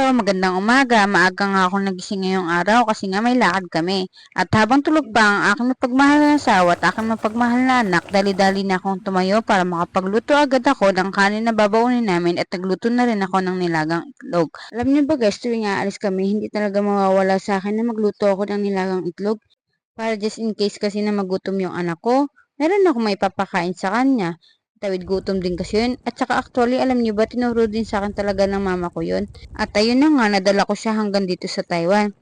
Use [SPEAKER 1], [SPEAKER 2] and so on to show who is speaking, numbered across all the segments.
[SPEAKER 1] Hello, magandang umaga. Maaga nga akong nagising ngayong araw kasi nga may lakad kami. At habang tulog pa ang aking mapagmahal na asawa at aking mapagmahal na anak, dali-dali na akong tumayo para makapagluto agad ako ng kanin na babaunin namin at nagluto na rin ako ng nilagang itlog. Alam niyo ba guys, tuwing aalis kami, hindi talaga mawawala sa akin na magluto ako ng nilagang itlog para just in case kasi na magutom yung anak ko. Meron ako may papakain sa kanya. Tawid gutom din kasi yun. At saka actually, alam niyo ba, tinuro din sa akin talaga ng mama ko yun. At ayun na nga, nadala ko siya hanggang dito sa Taiwan.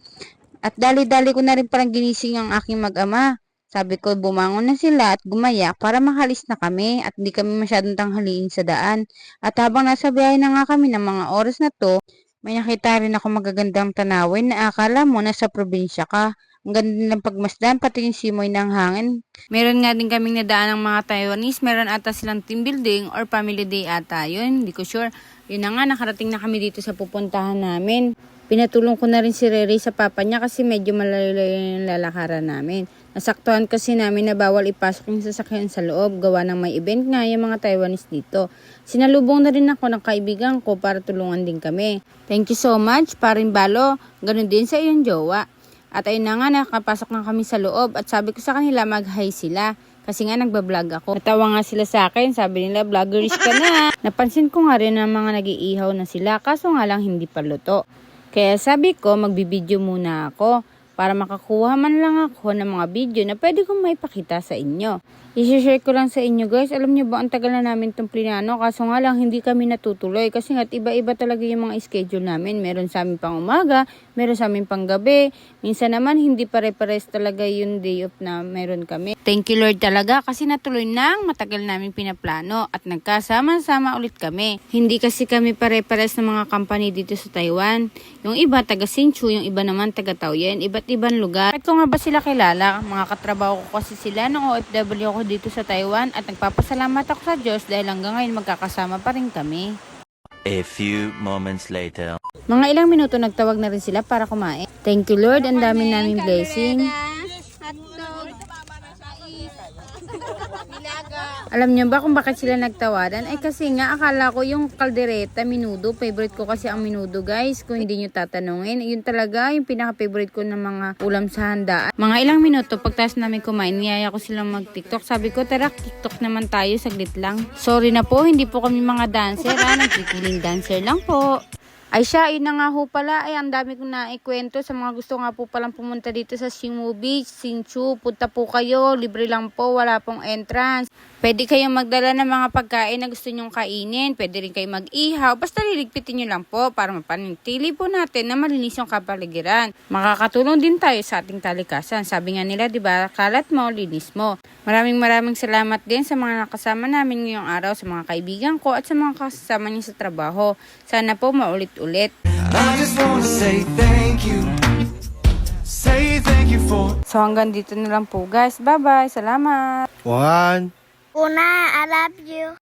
[SPEAKER 1] At dali-dali ko na rin parang ginising ang aking mag-ama. Sabi ko, bumangon na sila at gumaya para makalis na kami at hindi kami masyadong tanghaliin sa daan. At habang nasa biyahe na nga kami ng mga oras na to, may nakita rin ako magagandang tanawin na akala mo nasa probinsya ka. Ang ganda ng pagmasdan, pati yung simoy ng hangin. Meron nga din kaming nadaan ng mga Taiwanese. Meron ata silang team building or family day ata. Yun, hindi ko sure. Yun na nga, nakarating na kami dito sa pupuntahan namin. Pinatulong ko na rin si Rere sa papa niya kasi medyo malayo yung lalakaran namin. Nasaktuhan kasi namin na bawal ipasok yung sasakyan sa loob. Gawa ng may event nga yung mga Taiwanese dito. Sinalubong na rin ako ng kaibigan ko para tulungan din kami. Thank you so much, paring Balo. Ganun din sa iyong jowa. At ayun na nga, nakapasok na kami sa loob at sabi ko sa kanila mag-hi sila. Kasi nga nagbablog ako. Natawa nga sila sa akin, sabi nila vloggers ka na. Napansin ko nga rin na mga nag-iihaw na sila, kaso nga lang hindi pa luto. Kaya sabi ko magbibideo muna ako para makakuha man lang ako ng mga video na pwede kong maipakita sa inyo. I-share ko lang sa inyo guys. Alam niyo ba, ang tagal na namin itong plinano. Kaso nga lang, hindi kami natutuloy. Kasi nga, iba-iba talaga yung mga schedule namin. Meron sa amin pang umaga, meron sa amin pang gabi. Minsan naman, hindi pare-pares talaga yung day off na meron kami. Thank you Lord talaga kasi natuloy nang matagal namin pinaplano at nagkasama-sama ulit kami. Hindi kasi kami pare-pares ng mga company dito sa Taiwan. Yung iba taga Hsinchu, yung iba naman taga Taoyuan. Iba't ibang lugar. At kung nga ba sila kilala, mga katrabaho ko kasi sila nung OFW ako dito sa Taiwan at nagpapasalamat ako sa Diyos dahil hanggang ngayon magkakasama pa rin kami.
[SPEAKER 2] A few moments later.
[SPEAKER 1] Mga ilang minuto nagtawag na rin sila para kumain. Thank you Lord, ang dami naming blessing. Alam niyo ba kung bakit sila nagtawaran? Ay kasi nga akala ko yung kaldereta, minudo. Favorite ko kasi ang minudo guys. Kung hindi nyo tatanungin, yun talaga yung pinaka-favorite ko ng mga ulam sa handaan. Mga ilang minuto pagtas namin kumain, niyaya ko silang mag-tiktok. Sabi ko, tara, tiktok naman tayo, saglit lang. Sorry na po, hindi po kami mga dancer. Nagkikiling dancer lang po. Ay siya, yun na nga ho pala. Ay, ang dami kong naikwento sa mga gusto nga po palang pumunta dito sa Hsinchu Beach, Hsinchu. Punta po kayo, libre lang po, wala pong entrance. Pwede kayong magdala ng mga pagkain na gusto nyong kainin. Pwede rin kayong mag-ihaw. Basta liligpitin nyo lang po para mapanatili po natin na malinis yung kapaligiran. Makakatulong din tayo sa ating talikasan. Sabi nga nila, di ba, kalat mo, linis mo. Maraming salamat din sa mga nakasama namin ngayong araw, sa mga kaibigan ko at sa mga kasama niyo sa trabaho. Sana po maulit-ulit.
[SPEAKER 3] I just wanna say thank you. Say thank you for.
[SPEAKER 1] So hanggang dito na lang po guys. Bye-bye. Salamat.
[SPEAKER 4] One.
[SPEAKER 5] Una, I love you.